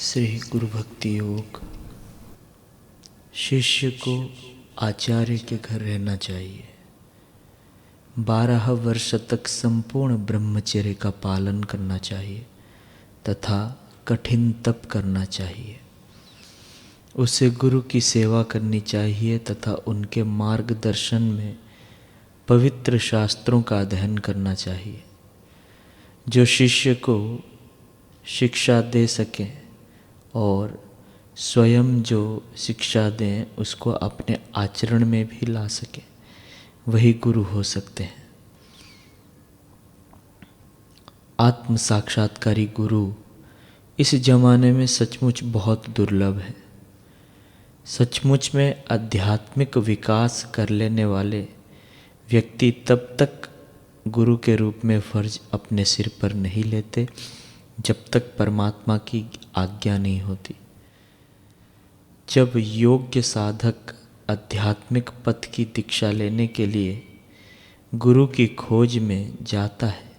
श्री गुरु भक्ति योग। शिष्य को आचार्य के घर रहना चाहिए। 12 वर्ष तक संपूर्ण ब्रह्मचर्य का पालन करना चाहिए तथा कठिन तप करना चाहिए। उसे गुरु की सेवा करनी चाहिए तथा उनके मार्गदर्शन में पवित्र शास्त्रों का अध्ययन करना चाहिए। जो शिष्य को शिक्षा दे सकें और स्वयं जो शिक्षा दें उसको अपने आचरण में भी ला सकें, वही गुरु हो सकते हैं। आत्म साक्षात्कारी गुरु इस जमाने में सचमुच बहुत दुर्लभ है। सचमुच में आध्यात्मिक विकास कर लेने वाले व्यक्ति तब तक गुरु के रूप में फर्ज अपने सिर पर नहीं लेते जब तक परमात्मा की आज्ञा नहीं होती। जब योग्य साधक आध्यात्मिक पथ की दीक्षा लेने के लिए गुरु की खोज में जाता है,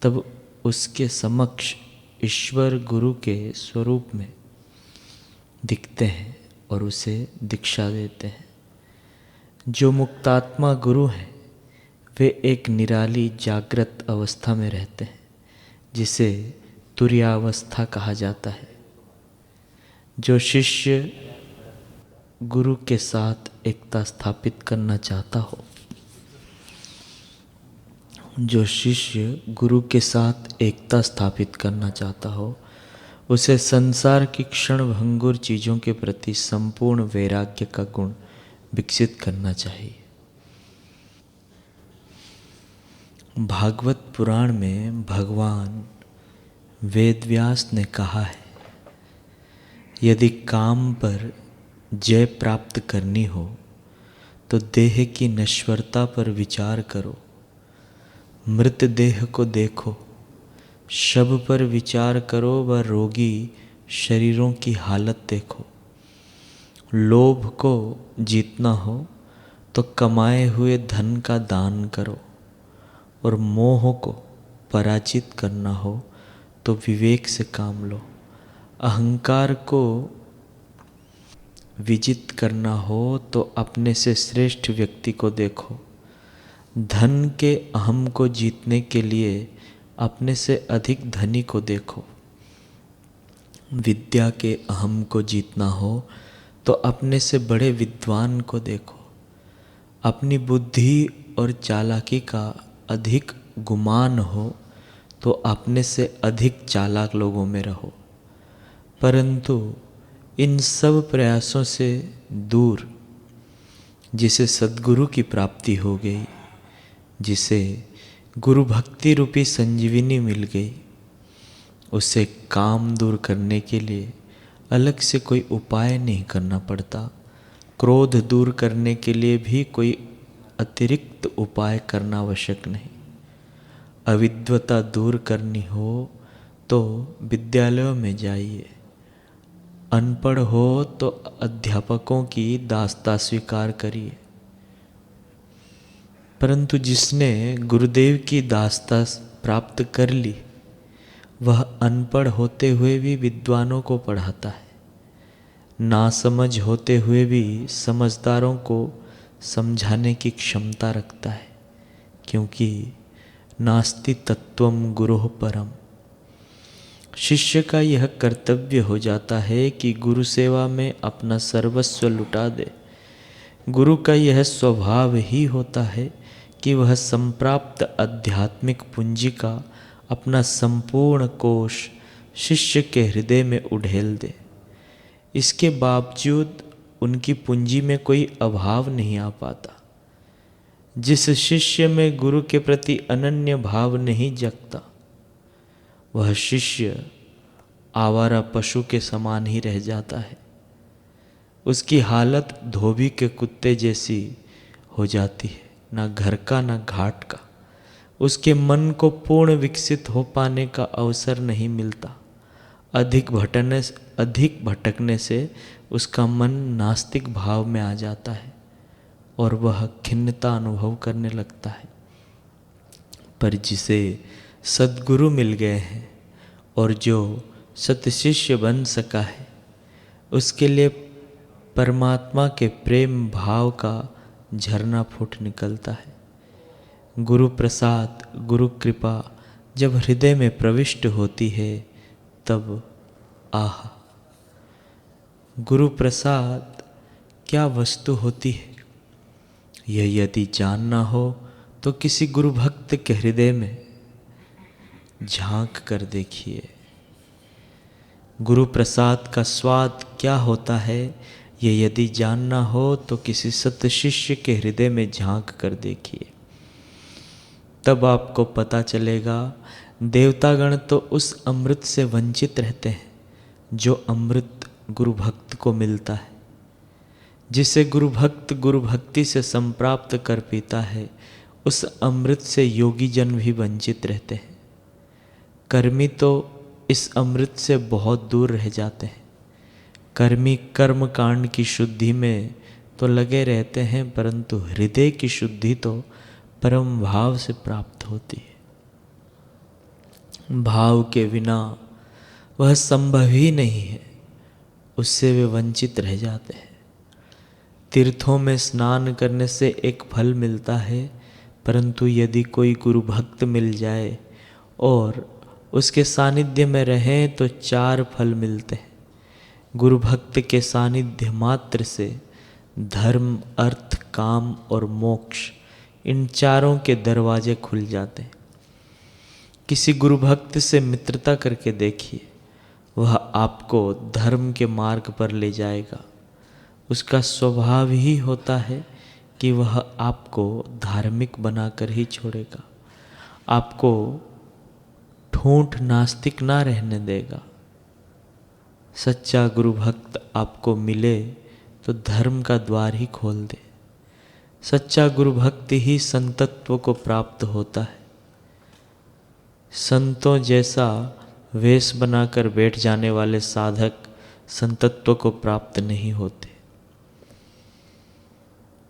तब उसके समक्ष ईश्वर गुरु के स्वरूप में दिखते हैं और उसे दीक्षा देते हैं। जो मुक्तात्मा गुरु हैं वे एक निराली जागृत अवस्था में रहते हैं जिसे तुर्यावस्था कहा जाता है। जो शिष्य गुरु के साथ एकता स्थापित करना चाहता हो, जो शिष्य गुरु के साथ एकता स्थापित करना चाहता हो, उसे संसार की क्षणभंगुर चीज़ों के प्रति संपूर्ण वैराग्य का गुण विकसित करना चाहिए। भागवत पुराण में भगवान वेदव्यास ने कहा है, यदि काम पर जय प्राप्त करनी हो तो देह की नश्वरता पर विचार करो। मृत देह को देखो, शव पर विचार करो व रोगी शरीरों की हालत देखो। लोभ को जीतना हो तो कमाए हुए धन का दान करो और मोह को पराजित करना हो तो विवेक से काम लो। अहंकार को विजित करना हो तो अपने से श्रेष्ठ व्यक्ति को देखो। धन के अहम को जीतने के लिए अपने से अधिक धनी को देखो। विद्या के अहम को जीतना हो तो अपने से बड़े विद्वान को देखो। अपनी बुद्धि और चालाकी का अधिक गुमान हो तो अपने से अधिक चालाक लोगों में रहो। परंतु इन सब प्रयासों से दूर जिसे सद्गुरु की प्राप्ति हो गई, जिसे गुरु भक्ति रूपी संजीवनी मिल गई, उसे काम दूर करने के लिए अलग से कोई उपाय नहीं करना पड़ता। क्रोध दूर करने के लिए भी कोई अतिरिक्त उपाय करना आवश्यक नहीं। अविद्वता दूर करनी हो तो विद्यालयों में जाइए। अनपढ़ हो तो अध्यापकों की दास्ता स्वीकार करिए। परंतु जिसने गुरुदेव की दास्ता प्राप्त कर ली, वह अनपढ़ होते हुए भी विद्वानों को पढ़ाता है। नासमझ होते हुए भी समझदारों को समझाने की क्षमता रखता है, क्योंकि नास्ति तत्वम गुरुः परम। शिष्य का यह कर्तव्य हो जाता है कि गुरु सेवा में अपना सर्वस्व लुटा दे। गुरु का यह स्वभाव ही होता है कि वह संप्राप्त आध्यात्मिक पूंजी का अपना संपूर्ण कोष शिष्य के हृदय में उड़ेल दे। इसके बावजूद उनकी पूंजी में कोई अभाव नहीं आ पाता। जिस शिष्य में गुरु के प्रति अनन्य भाव नहीं जगता, वह शिष्य आवारा पशु के समान ही रह जाता है। उसकी हालत धोबी के कुत्ते जैसी हो जाती है, ना घर का ना घाट का। उसके मन को पूर्ण विकसित हो पाने का अवसर नहीं मिलता। अधिक भटकने से उसका मन नास्तिक भाव में आ जाता है और वह खिन्नता अनुभव करने लगता है। पर जिसे सद्गुरु मिल गए हैं और जो सतशिष्य बन सका है, उसके लिए परमात्मा के प्रेम भाव का झरना फूट निकलता है। गुरु प्रसाद, गुरु कृपा जब हृदय में प्रविष्ट होती है तब आह! गुरु प्रसाद क्या वस्तु होती है, यह यदि जानना हो तो किसी गुरु भक्त के हृदय में झांक कर देखिए। गुरु प्रसाद का स्वाद क्या होता है, यह यदि जानना हो तो किसी सत शिष्य के हृदय में झांक कर देखिए। तब आपको पता चलेगा देवतागण तो उस अमृत से वंचित रहते हैं जो अमृत गुरु भक्त को मिलता है। जिसे गुरु भक्त गुरु भक्ति से संप्राप्त कर पीता है, उस अमृत से योगी जन भी वंचित रहते हैं। कर्मी तो इस अमृत से बहुत दूर रह जाते हैं। कर्मी कर्म कांड की शुद्धि में तो लगे रहते हैं, परंतु हृदय की शुद्धि तो परम भाव से प्राप्त होती है। भाव के बिना वह संभव ही नहीं है, उससे वे वंचित रह जाते हैं। तीर्थों में स्नान करने से एक फल मिलता है, परंतु यदि कोई गुरु भक्त मिल जाए और उसके सानिध्य में रहें तो 4 फल मिलते हैं। गुरु भक्त के सानिध्य मात्र से धर्म, अर्थ, काम और मोक्ष, इन चारों के दरवाजे खुल जाते हैं। किसी गुरु भक्त से मित्रता करके देखिए, वह आपको धर्म के मार्ग पर ले जाएगा। उसका स्वभाव ही होता है कि वह आपको धार्मिक बनाकर ही छोड़ेगा, आपको ठूंठ नास्तिक ना रहने देगा। सच्चा गुरु भक्त आपको मिले तो धर्म का द्वार ही खोल दे। सच्चा गुरु भक्त ही संतत्व को प्राप्त होता है। संतों जैसा वेश बनाकर बैठ जाने वाले साधक संतत्व को प्राप्त नहीं होते।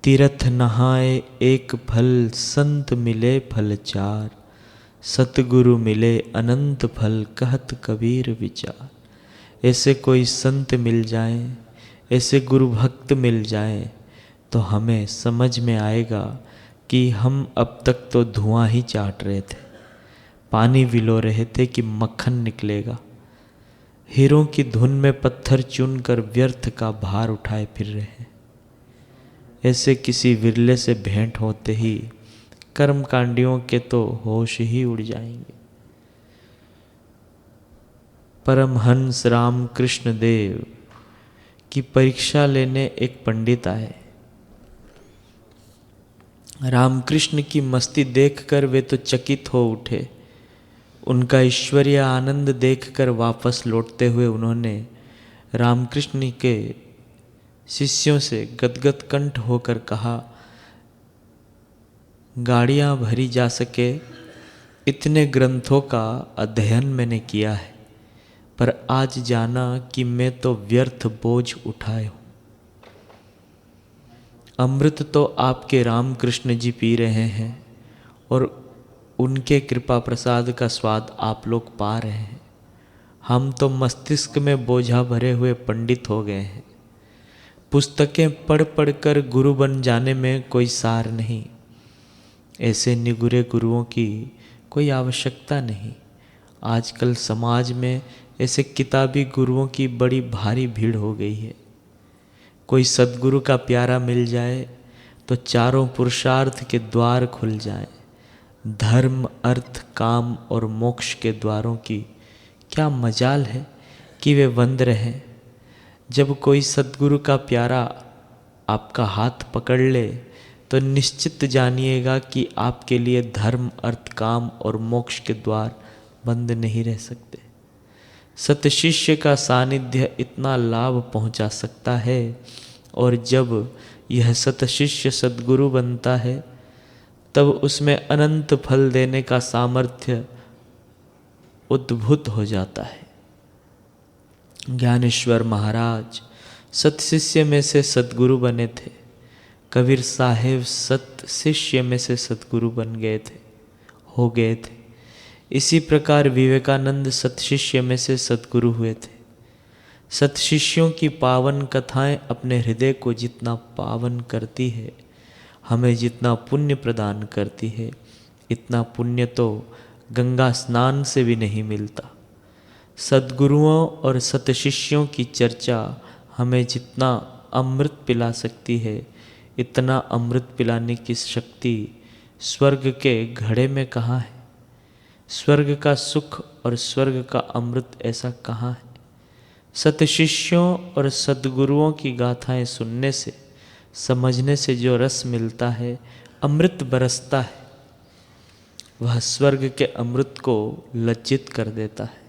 तीर्थ नहाए एक फल, संत मिले फल 4, सतगुरु मिले अनंत फल, कहत कबीर विचार। ऐसे कोई संत मिल जाएं, ऐसे गुरु भक्त मिल जाएं, तो हमें समझ में आएगा कि हम अब तक तो धुआं ही चाट रहे थे, पानी विलो रहे थे कि मक्खन निकलेगा। हीरों की धुन में पत्थर चुनकर व्यर्थ का भार उठाए फिर रहे हैं। ऐसे किसी विरले से भेंट होते ही कर्मकांडियों के तो होश ही उड़ जाएंगे। परमहंस रामकृष्ण देव की परीक्षा लेने एक पंडित आए। रामकृष्ण की मस्ती देखकर वे तो चकित हो उठे। उनका ईश्वरीय आनंद देखकर वापस लौटते हुए उन्होंने रामकृष्ण के शिष्यों से गदगद कंठ होकर कहा, गाड़ियाँ भरी जा सके इतने ग्रंथों का अध्ययन मैंने किया है, पर आज जाना कि मैं तो व्यर्थ बोझ उठाए हूँ। अमृत तो आपके रामकृष्ण जी पी रहे हैं और उनके कृपा प्रसाद का स्वाद आप लोग पा रहे हैं। हम तो मस्तिष्क में बोझा भरे हुए पंडित हो गए हैं। पुस्तकें पढ़ पढ़ कर गुरु बन जाने में कोई सार नहीं। ऐसे निगुरे गुरुओं की कोई आवश्यकता नहीं। आजकल समाज में ऐसे किताबी गुरुओं की बड़ी भारी भीड़ हो गई है। कोई सद्गुरु का प्यारा मिल जाए तो चारों पुरुषार्थ के द्वार खुल जाएं। धर्म, अर्थ, काम और मोक्ष के द्वारों की क्या मजाल है कि वे बंद रहें। जब कोई सद्गुरु का प्यारा आपका हाथ पकड़ ले तो निश्चित जानिएगा कि आपके लिए धर्म, अर्थ, काम और मोक्ष के द्वार बंद नहीं रह सकते। सतशिष्य का सानिध्य इतना लाभ पहुंचा सकता है, और जब यह सतशिष्य सद्गुरु बनता है तब उसमें अनंत फल देने का सामर्थ्य उद्भूत हो जाता है। ज्ञानेश्वर महाराज सतशिष्य में से सद्गुरु बने थे। कबीर साहेब सत शिष्य में से सद्गुरु बन गए थे, हो गए थे। इसी प्रकार विवेकानंद सतशिष्य में से सद्गुरु हुए थे। सतशिष्यों की पावन कथाएं अपने हृदय को जितना पावन करती है, हमें जितना पुण्य प्रदान करती है, इतना पुण्य तो गंगा स्नान से भी नहीं मिलता। सद्गुरुओं और सतशिष्यों की चर्चा हमें जितना अमृत पिला सकती है, इतना अमृत पिलाने की शक्ति स्वर्ग के घड़े में कहाँ है? स्वर्ग का सुख और स्वर्ग का अमृत ऐसा कहाँ है? सतशिष्यों और सद्गुरुओं की गाथाएं सुनने से, समझने से जो रस मिलता है, अमृत बरसता है, वह स्वर्ग के अमृत को लज्जित कर देता है।